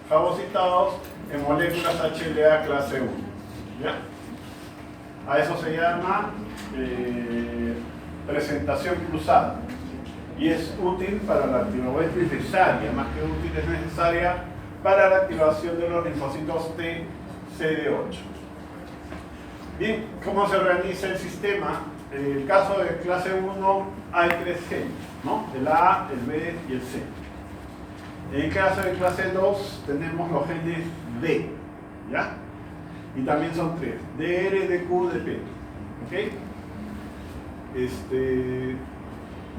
fagocitados en moléculas HLA clase 1. ¿Ya? A eso se llama presentación cruzada. Y es útil para la activación, es necesaria, más que útil, es necesaria para la activación de los linfocitos T CD8. Bien, ¿cómo se organiza el sistema? En el caso de clase 1 hay 3 genes, ¿no? El A, el B y el C. En el caso de clase 2 tenemos los genes D, ¿ya? Y también son 3, DR, DQ, DP. ¿Ok?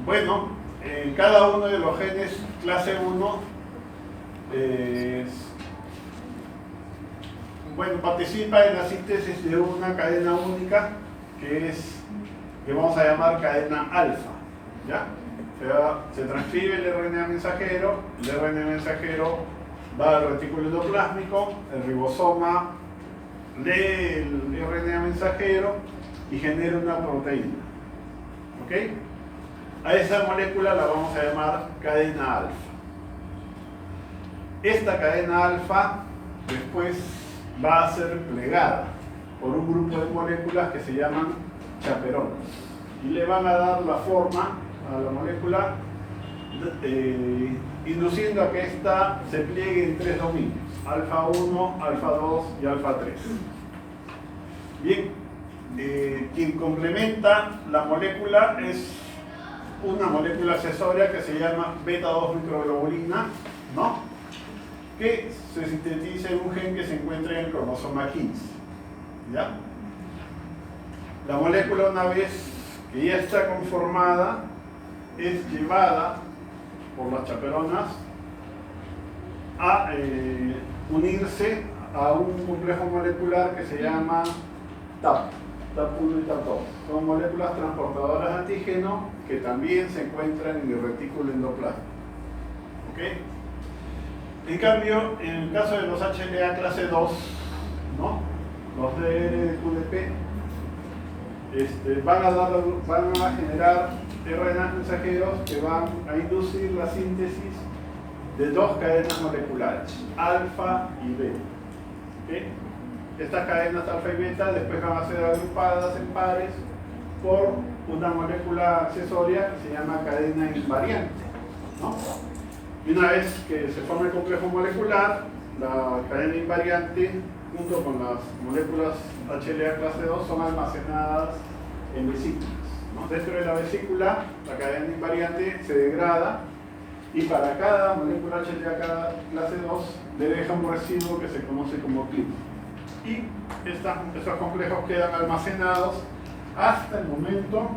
Bueno, en cada uno de los genes clase 1 participa en la síntesis de una cadena única que vamos a llamar cadena alfa. ¿Ya? Se transcribe el RNA mensajero, el RNA mensajero va al retículo endoplásmico, el ribosoma lee el RNA mensajero y genera una proteína. ¿Ok? A esa molécula la vamos a llamar cadena alfa. Esta cadena alfa después va a ser plegada por un grupo de moléculas que se llaman chaperones y le van a dar la forma a la molécula induciendo a que ésta se pliegue en 3 dominios: alfa 1, alfa 2 y alfa 3. Bien, quien complementa la molécula es una molécula accesoria que se llama beta 2 microglobulina, ¿no? Que se sintetiza en un gen que se encuentra en el cromosoma 15. ¿Ya? La molécula, una vez que ya está conformada, es llevada por las chaperonas a unirse a un complejo molecular que se llama TAP, TAP1 y TAP2. Son moléculas transportadoras de antígeno que también se encuentran en el retículo endoplasmático. ¿Ok? En cambio, en el caso de los HLA clase 2, ¿no? Los DR, QDP, van a generar RNA mensajeros que van a inducir la síntesis de 2 cadenas moleculares, alfa y beta. ¿Okay? Estas cadenas alfa y beta después van a ser agrupadas en pares por una molécula accesoria que se llama cadena invariante, ¿no? Y una vez que se forma el complejo molecular, la cadena invariante junto con las moléculas HLA clase 2 son almacenadas en vesículas, ¿no? Dentro de la vesícula, la cadena invariante se degrada y para cada molécula HLA clase 2 le deja un residuo que se conoce como clip. Y estos complejos quedan almacenados hasta el momento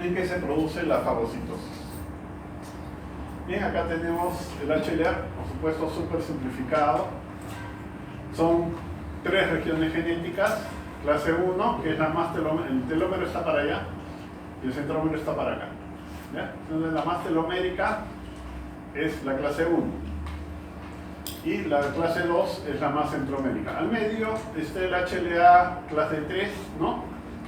en que se produce la fagocitosis. Bien, acá tenemos el HLA, por supuesto súper simplificado. Son 3 regiones genéticas. Clase 1, que es la más telomérica, el telómero está para allá y el centrómero está para acá. ¿Ya? Entonces la más telomérica es la clase 1 y la clase 2 es la más centromérica. Al medio está el HLA clase 3, ¿no?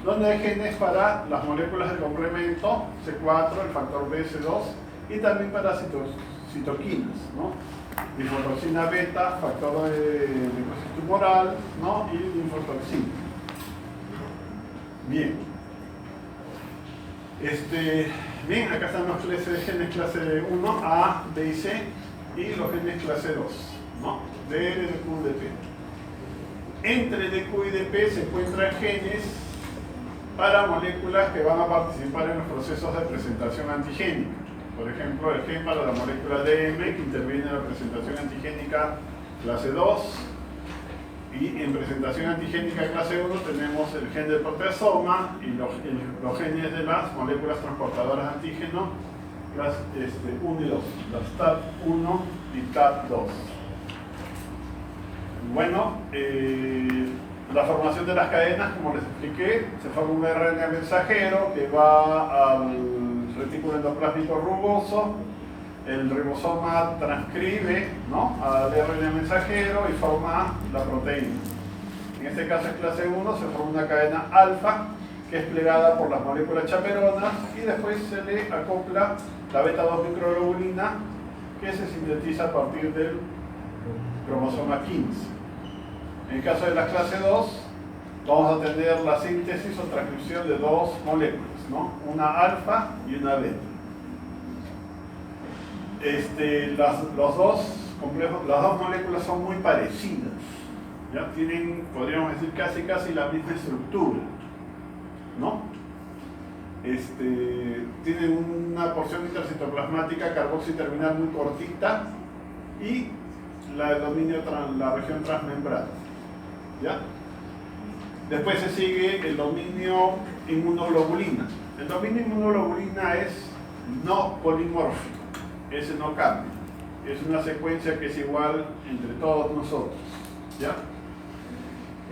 Donde hay genes para las moléculas de complemento, C4, el factor BS2 y también para citoquinas, ¿no? Linfotoxina beta, factor de necrosis tumoral, ¿no? Y linfotoxina. Bien. Bien, acá están los genes clase 1, A, B y C, y los genes clase 2, ¿no? DR, DQ, DP. Entre DQ y DP se encuentran genes para moléculas que van a participar en los procesos de presentación antigénica. Por ejemplo, el gen para la molécula DM que interviene en la presentación antigénica clase 2. Y en presentación antigénica clase 1 tenemos el gen del proteasoma y los genes de las moléculas transportadoras de antígeno, las 1 y 2, las TAP1 y TAP2. Bueno, la formación de las cadenas, como les expliqué, se forma un RNA mensajero que va al retículo endoplásmico rugoso, el ribosoma transcribe, ¿no?, al RNA mensajero y forma la proteína. En este caso es clase 1, se forma una cadena alfa que es plegada por las moléculas chaperonas y después se le acopla la beta 2 microglobulina que se sintetiza a partir del cromosoma 15. En el caso de la clase 2, vamos a tener la síntesis o transcripción de dos moléculas, ¿no? Una alfa y una beta. Los dos complejos, las dos moléculas son muy parecidas, ¿ya? Tienen, podríamos decir, casi la misma estructura, ¿no? Tienen una porción intercitoplasmática carboxiterminal muy cortita y la región transmembrana, ¿ya? Después se sigue el dominio inmunoglobulina. El dominio inmunoglobulina es no polimórfico, ese no cambia. Es una secuencia que es igual entre todos nosotros, ¿ya?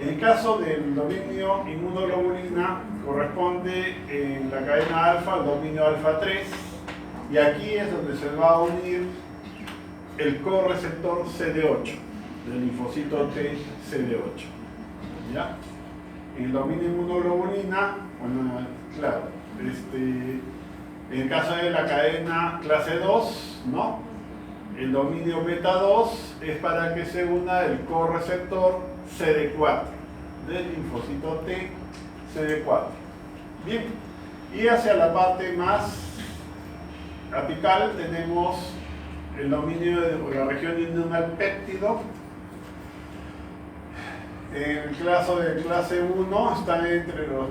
En el caso del dominio inmunoglobulina corresponde en la cadena alfa al dominio alfa 3 y aquí es donde se va a unir el correceptor CD8 del linfocito T CD8, ¿ya? En el dominio inmunoglobulina, bueno, claro, en el caso de la cadena clase 2, ¿no? El dominio beta 2 es para que se una el correceptor CD4 del linfocito T CD4. Bien, y hacia la parte más apical tenemos el dominio de la región inmunal péptido. En el caso de clase 1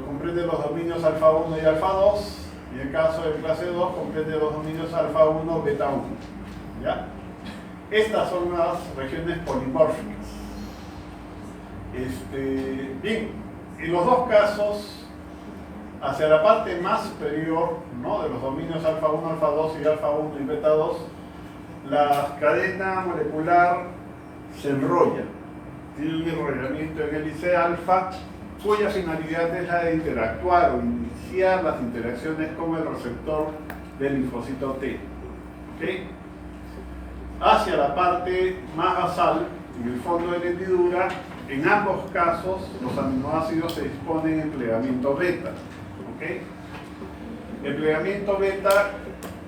comprende los dominios alfa 1 y alfa 2, y en el caso de clase 2 comprende los dominios alfa 1 beta 1, ¿ya? Estas son las regiones polimórficas. Bien, en los dos casos, hacia la parte más superior, ¿no?, de los dominios alfa 1, alfa 2 y alfa 1 y beta 2, la cadena molecular se enrolla. Tiene un enrollamiento en hélice alfa, cuya finalidad es la de interactuar o iniciar las interacciones con el receptor del linfocito T. ¿Okay? Hacia la parte más basal, en el fondo de la hendidura, en ambos casos los aminoácidos se disponen en plegamiento beta. ¿Okay? El plegamiento beta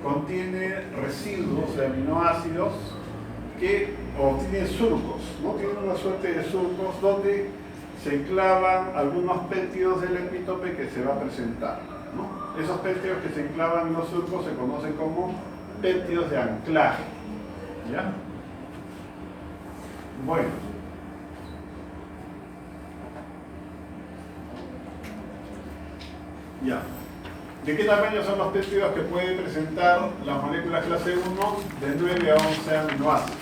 contiene residuos de aminoácidos o tiene surcos, ¿no? Tiene una suerte de surcos donde se enclavan algunos péptidos del epítope que se va a presentar, ¿no? Esos péptidos que se enclavan en los surcos se conocen como péptidos de anclaje, ¿ya? Bueno. Ya. ¿De qué tamaño son los péptidos que puede presentar la molécula clase 1? De 9 a 11 aminoácidos,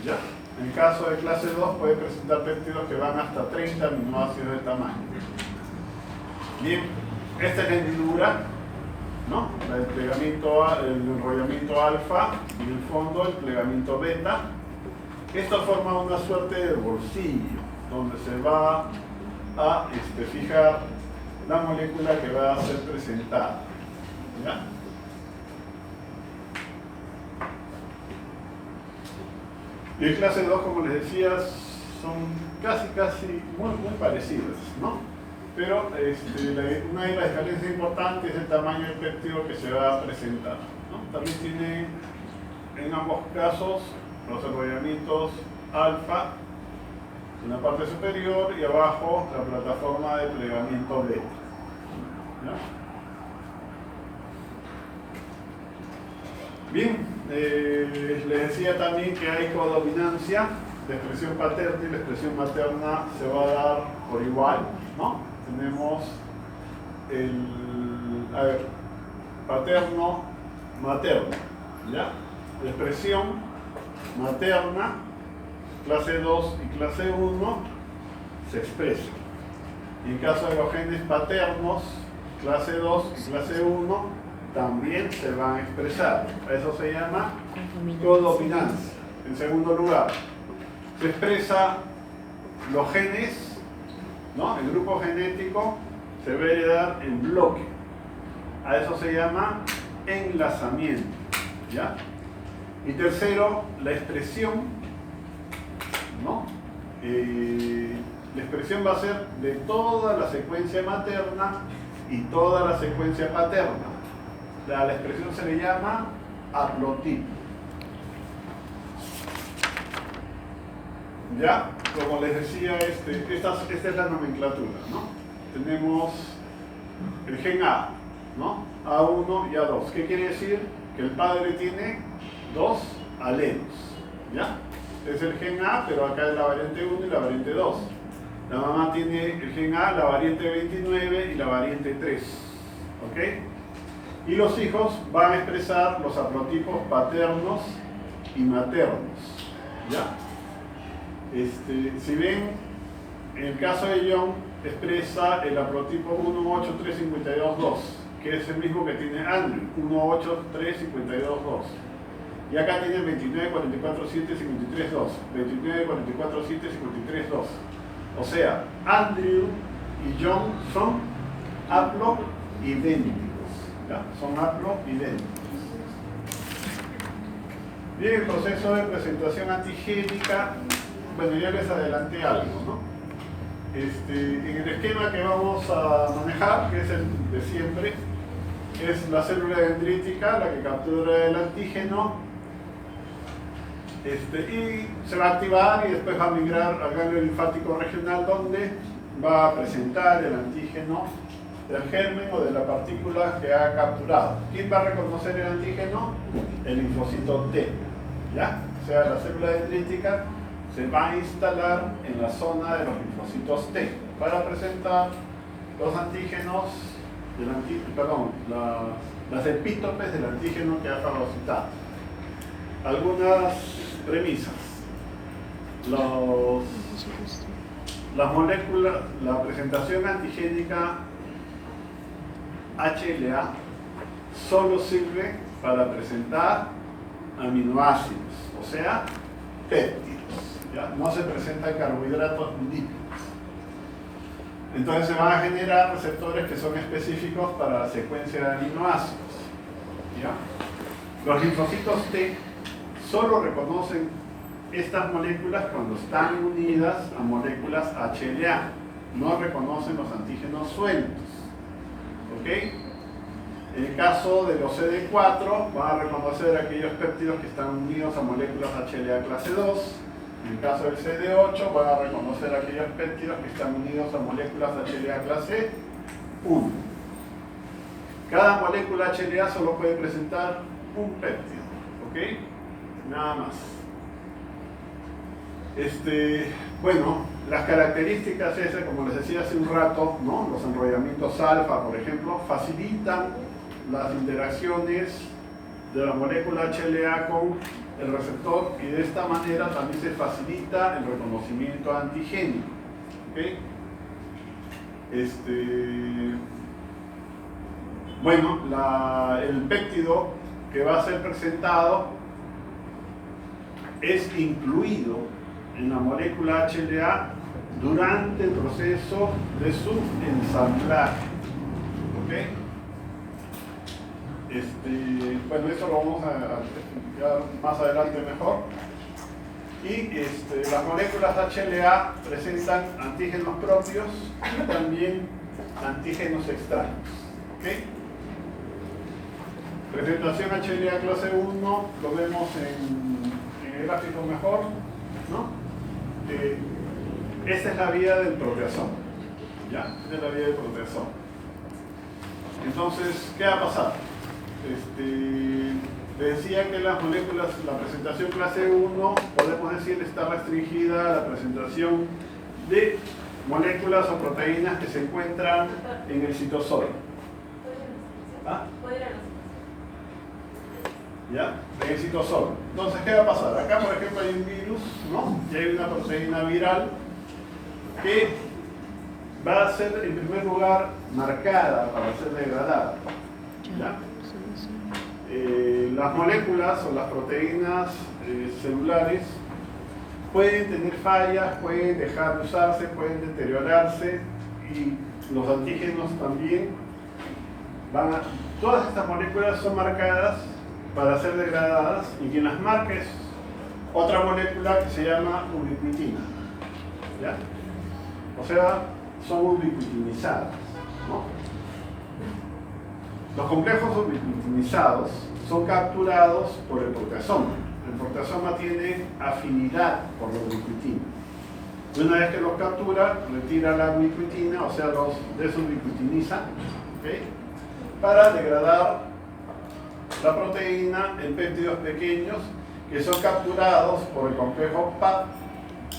¿ya? En el caso de clase 2 puede presentar péptidos que van hasta 30 aminoácidos de tamaño. Bien, esta es la hendidura, ¿no? El enrollamiento alfa y en el fondo el plegamiento beta. Esto forma una suerte de bolsillo donde se va a fijar la molécula que va a ser presentada, ¿ya? Y en clase 2, como les decía, son casi muy parecidas, ¿no? Pero una de las diferencias importantes es el tamaño del péptido que se va a presentar, ¿no? También tiene en ambos casos los enrollamientos alfa en la parte superior y abajo la plataforma de plegamiento beta, ¿ya? Bien, les decía también que hay codominancia de expresión paterna y la expresión materna se va a dar por igual, ¿no? Tenemos paterno, materno, ¿ya? La expresión materna, clase 2 y clase 1, se expresa. Y en caso de los genes paternos, clase 2 y clase 1, también se van a expresar. Eso se llama codominancia. En segundo lugar, se expresa los genes, ¿no? El grupo genético se va a heredar en bloque. A eso se llama enlazamiento, ¿ya? Y tercero, la expresión, ¿no? La expresión va a ser de toda la secuencia materna y toda la secuencia paterna. La expresión se le llama haplotipo. Ya, como les decía, esta es la nomenclatura, ¿no? Tenemos el gen A, ¿no? A1 y A2. ¿Qué quiere decir? Que el padre tiene dos alelos, ¿ya? Es el gen A, pero acá es la variante 1 y la variante 2. La mamá tiene el gen A, la variante 29 y la variante 3, ¿ok? Y los hijos van a expresar los haplotipos paternos y maternos, ¿ya? Si ven, en el caso de John, expresa el haplotipo 183522, que es el mismo que tiene Andrew, 183522. Y acá tiene 29447532, 29447532. O sea, Andrew y John son haploidénticos, ¿ya? Son haploidénticos. Bien, el proceso de presentación antigénica, bueno, ya les adelanté algo, ¿no? En el esquema que vamos a manejar, que es el de siempre, es la célula dendrítica, la que captura el antígeno, y se va a activar y después va a migrar al ganglio linfático regional, donde va a presentar el antígeno del germen o de la partícula que ha capturado. ¿Quién va a reconocer el antígeno? El linfocito T, ¿ya? O sea, la célula dendrítica se va a instalar en la zona de los linfocitos T para presentar los antígenos del las epítopes del antígeno que ha fagocitado. Algunas premisas. Las moléculas, la presentación antigénica HLA solo sirve para presentar aminoácidos, o sea, péptidos. ¿Ya? No se presentan carbohidratos ni lípidos. Entonces se van a generar receptores que son específicos para la secuencia de aminoácidos. ¿Ya? Los linfocitos T solo reconocen estas moléculas cuando están unidas a moléculas HLA. No reconocen los antígenos sueltos. ¿Ok? En el caso de los CD4, van a reconocer aquellos péptidos que están unidos a moléculas HLA clase 2. En el caso del CD8, van a reconocer aquellos péptidos que están unidos a moléculas HLA clase 1. Cada molécula HLA solo puede presentar un péptido, ¿ok? Nada más. Bueno, las características esas, como les decía hace un rato, ¿no? Los enrollamientos alfa, por ejemplo, facilitan las interacciones de la molécula HLA con el receptor y de esta manera también se facilita el reconocimiento antigénico. ¿Okay? Bueno, el péptido que va a ser presentado es incluido en la molécula HLA durante el proceso de su ensamblaje. ¿Okay? Bueno, eso lo vamos a explicar más adelante mejor. Y las moléculas HLA presentan antígenos propios y también antígenos extraños. ¿Okay? Presentación HLA clase 1, lo vemos en el gráfico mejor, ¿no? Esta es la vía del proteasoma. ¿Ya? Esta es la vía del proteasoma. Entonces, ¿qué va a pasar? Les decía que las moléculas, la presentación clase 1, podemos decir, está restringida a la presentación de moléculas o proteínas que se encuentran en el citosol. ¿Ah? ¿Ya? En el citosol. Entonces, ¿qué va a pasar? Acá, por ejemplo, hay un virus, ¿no? Y hay una proteína viral que va a ser, en primer lugar, marcada para ser degradada. ¿Ya? Las moléculas o las proteínas celulares pueden tener fallas, pueden dejar de usarse, pueden deteriorarse y los antígenos también todas estas moléculas son marcadas para ser degradadas y quien las marca es otra molécula que se llama ubiquitina. ¿Ya? O sea, son ubiquitinizadas, ¿no? Los complejos ubiquitinizados son capturados por el proteasoma. el proteasoma tiene afinidad por la ubiquitina. Y una vez que los captura, retira la ubiquitina, o sea, los desubiquitiniza, ¿okay? Para degradar la proteína en péptidos pequeños que son capturados por el complejo PAP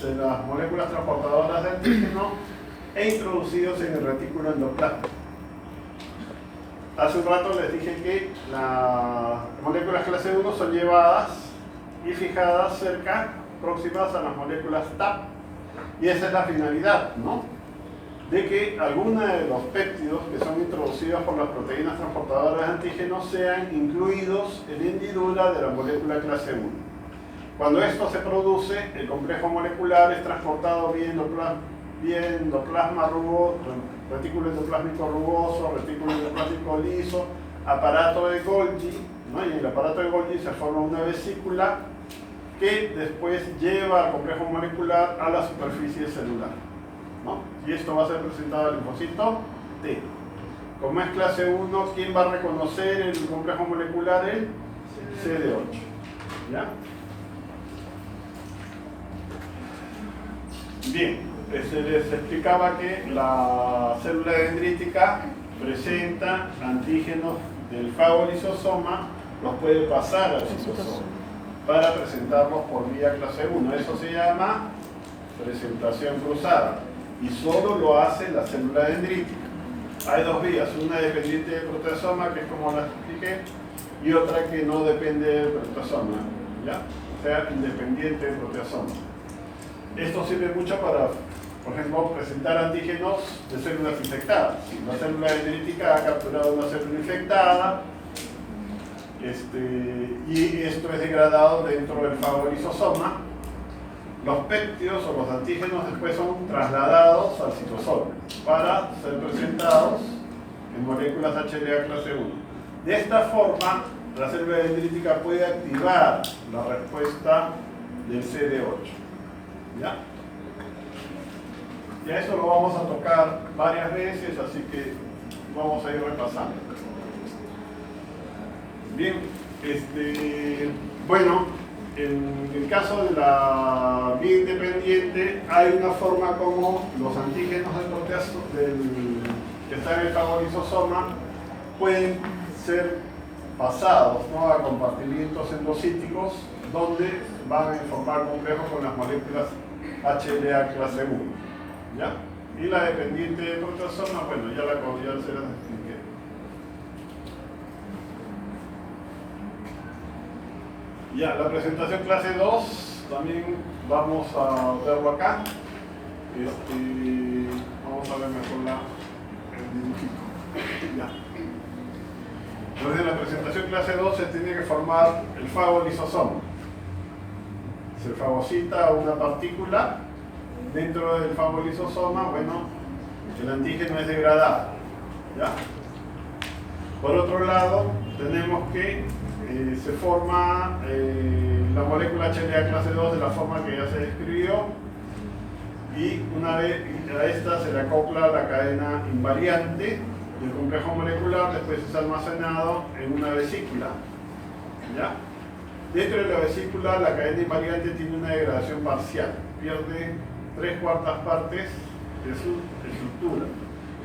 de las moléculas transportadoras de antígeno e introducidos en el retículo endoplasmático. Hace un rato les dije que las moléculas clase 1 son llevadas y fijadas cerca, próximas a las moléculas TAP, y esa es la finalidad, ¿no? De que algunos de los péptidos que son introducidos por las proteínas transportadoras de antígenos sean incluidos en la hendidura de la molécula clase 1. Cuando esto se produce, el complejo molecular es transportado vía endoplasma rugoso, retículo endoplásmico rugoso, retículo endoplástico liso, aparato de Golgi, ¿no? Y en el aparato de Golgi se forma una vesícula que después lleva al complejo molecular a la superficie celular, ¿no? Y esto va a ser presentado al linfocito T. Como es clase 1, ¿quién va a reconocer el complejo molecular? El CD8. ¿Ya? Bien, se les explicaba que la célula dendrítica presenta antígenos del fagolisosoma, los puede pasar al citosoma para presentarlos por vía clase 1. Eso se llama presentación cruzada y solo lo hace la célula dendrítica. Hay dos vías, una dependiente del proteasoma, que es como la expliqué, y otra que no depende del proteasoma, ¿ya? O sea, independiente del proteasoma. Esto sirve mucho para, por ejemplo, presentar antígenos de células infectadas. Si la célula dendrítica ha capturado una célula infectada, y esto es degradado dentro del fagolisosoma, los péptidos o los antígenos después son trasladados al citosoma para ser presentados en moléculas HLA clase 1. De esta forma, la célula dendrítica puede activar la respuesta del CD8. ¿Ya? Ya eso lo vamos a tocar varias veces, así que vamos a ir repasando. Bien, bueno, en el caso de la vía independiente hay una forma como los antígenos del proteasoma que están en el fagolisosoma pueden ser pasados, ¿no?, a compartimientos endocíticos donde van a formar complejos con las moléculas HLA clase 1. ¿Ya? Y la dependiente del proteasoma, bueno, ya se las expliqué. Ya, la presentación clase 2 también vamos a verlo acá. Vamos a ver mejor el dibujito. Ya. Entonces, en la presentación clase 2 se tiene que formar el fagolisosoma. Se fagocita una partícula dentro del fagolisosoma, bueno, el antígeno es degradado, ¿ya? Por otro lado, tenemos que se forma la molécula HLA clase 2 de la forma que ya se describió, y una vez a esta se le acopla la cadena invariante del complejo molecular, después es almacenado en una vesícula, ¿ya? Dentro de la vesícula, la cadena invariante tiene una degradación parcial, pierde 3/4 partes de su estructura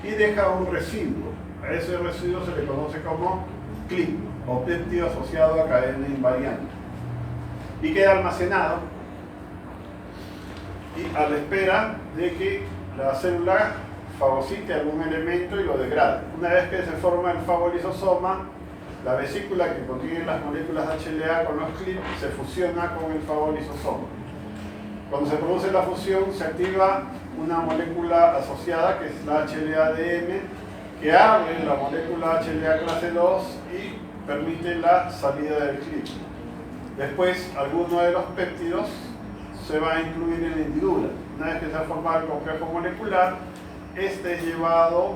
y deja un residuo. A ese residuo se le conoce como CLIP, o péptido asociado a cadena invariante, y queda almacenado y a la espera de que la célula fagocite algún elemento y lo degrade. Una vez que se forma el fagolisosoma, la vesícula que contiene las moléculas HLA con los CLIP se fusiona con el fagolisosoma. Cuando se produce la fusión, se activa una molécula asociada, que es la HLA-DM, que abre la molécula HLA clase 2 y permite la salida del CLIP. Después, alguno de los péptidos se va a incluir en la hendidura. Una vez que se ha formado el complejo molecular, este es llevado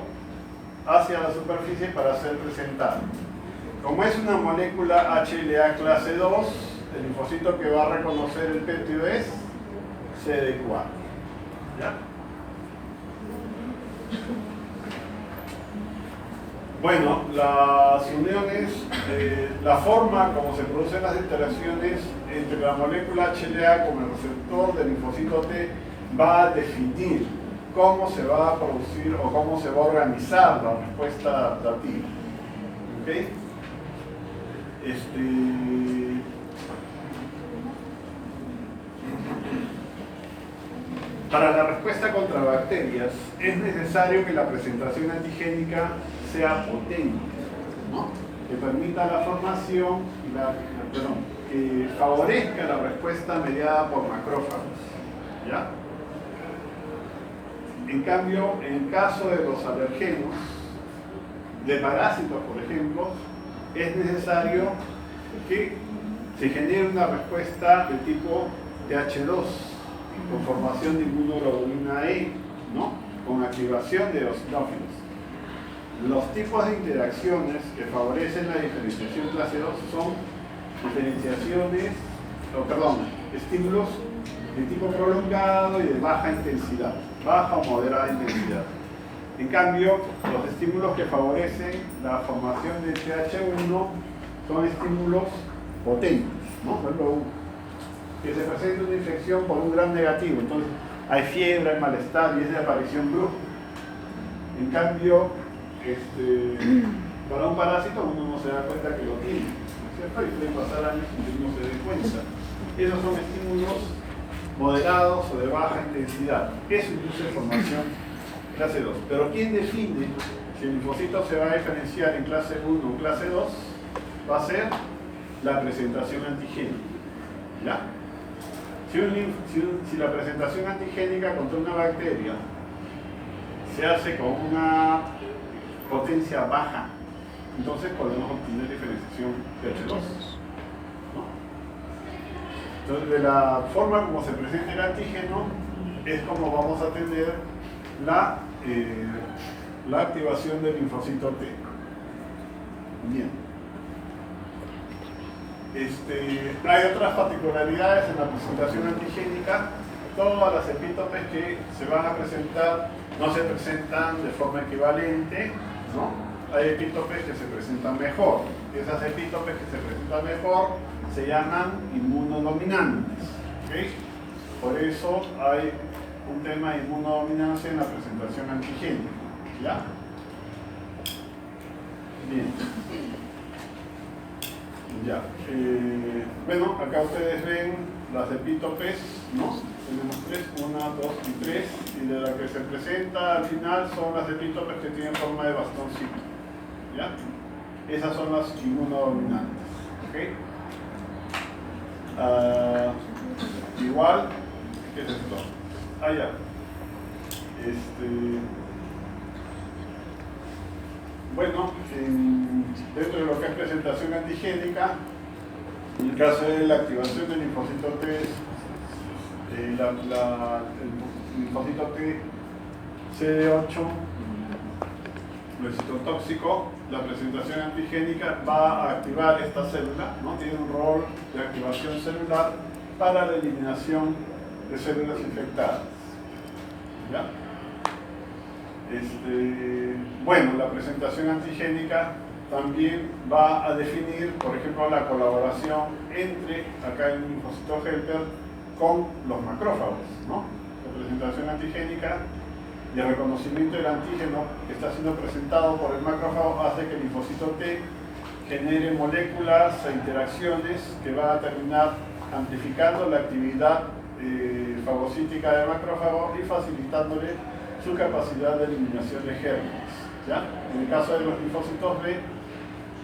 hacia la superficie para ser presentado. Como es una molécula HLA clase 2, el linfocito que va a reconocer el péptido es CD4. ¿Ya? Bueno, las uniones, la forma como se producen las interacciones entre la molécula HLA con el receptor del linfocito T va a definir cómo se va a producir o cómo se va a organizar la respuesta adaptativa. ¿Okay? Para la respuesta contra bacterias es necesario que la presentación antigénica sea potente, ¿no? Que permita la formación, que favorezca la respuesta mediada por macrófagos, ¿ya? En cambio, en el caso de los alergenos, de parásitos, por ejemplo, es necesario que se genere una respuesta de tipo TH2, con formación de inmunoglobulina E, ¿no? Con activación de eosinófilos. Los tipos de interacciones que favorecen la diferenciación clase 2 son estímulos de tipo prolongado y de baja intensidad, baja o moderada intensidad. En cambio, los estímulos que favorecen la formación de TH1 son estímulos potentes, ¿no? Por ejemplo, que se presenta una infección por un gram negativo, entonces hay fiebre, hay malestar y es de aparición brusca. En cambio, para un parásito uno no se da cuenta que lo tiene, ¿no es cierto? Y pueden pasar años sin que uno se dé cuenta. Esos son estímulos moderados o de baja intensidad. Eso induce formación clase 2. Pero ¿quién define si el linfocito se va a diferenciar en clase 1 o clase 2? Va a ser la presentación antigénica, ¿ya? Si la presentación antigénica contra una bacteria se hace con una potencia baja, entonces podemos obtener diferenciación TH2, ¿no? Entonces, de la forma como se presenta el antígeno es como vamos a tener la activación del linfocito T. Bien. Hay otras particularidades en la presentación antigénica. Todas las epítopes que se van a presentar no se presentan de forma equivalente, ¿no? Hay epítopes que se presentan mejor. Esas epítopes que se presentan mejor se llaman inmunodominantes, ¿okay? Por eso hay un tema de inmunodominancia en la presentación antigénica, ¿ya? Bien. Ya. Bueno, acá ustedes ven las epítopes, ¿no? Tenemos 3, 1, 2 y 3, y de la que se presenta al final son las epítopes que tienen forma de bastoncito, ¿ya? Esas son las inmunodominantes, ¿ok? Igual, ¿qué es esto? Ya. Bueno, dentro de lo que es presentación antigénica, en el caso de la activación del linfocito T, el linfocito T CD8, el citotóxico, la presentación antigénica va a activar esta célula, ¿no? Tiene un rol de activación celular para la eliminación de células infectadas, ¿ya? Bueno, la presentación antigénica también va a definir, por ejemplo, la colaboración entre acá el linfocito helper con los macrófagos, ¿no? La presentación antigénica y el reconocimiento del antígeno que está siendo presentado por el macrófago hace que el linfocito T genere moléculas e interacciones que va a terminar amplificando la actividad fagocítica del macrófago y facilitándole su capacidad de eliminación de gérmenes, ¿ya? En el caso de los linfocitos B,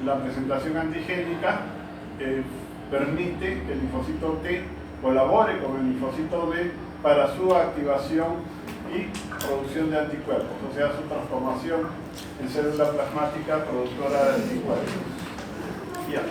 la presentación antigénica permite que el linfocito T colabore con el linfocito B para su activación y producción de anticuerpos, o sea, su transformación en célula plasmática productora de anticuerpos. Ya.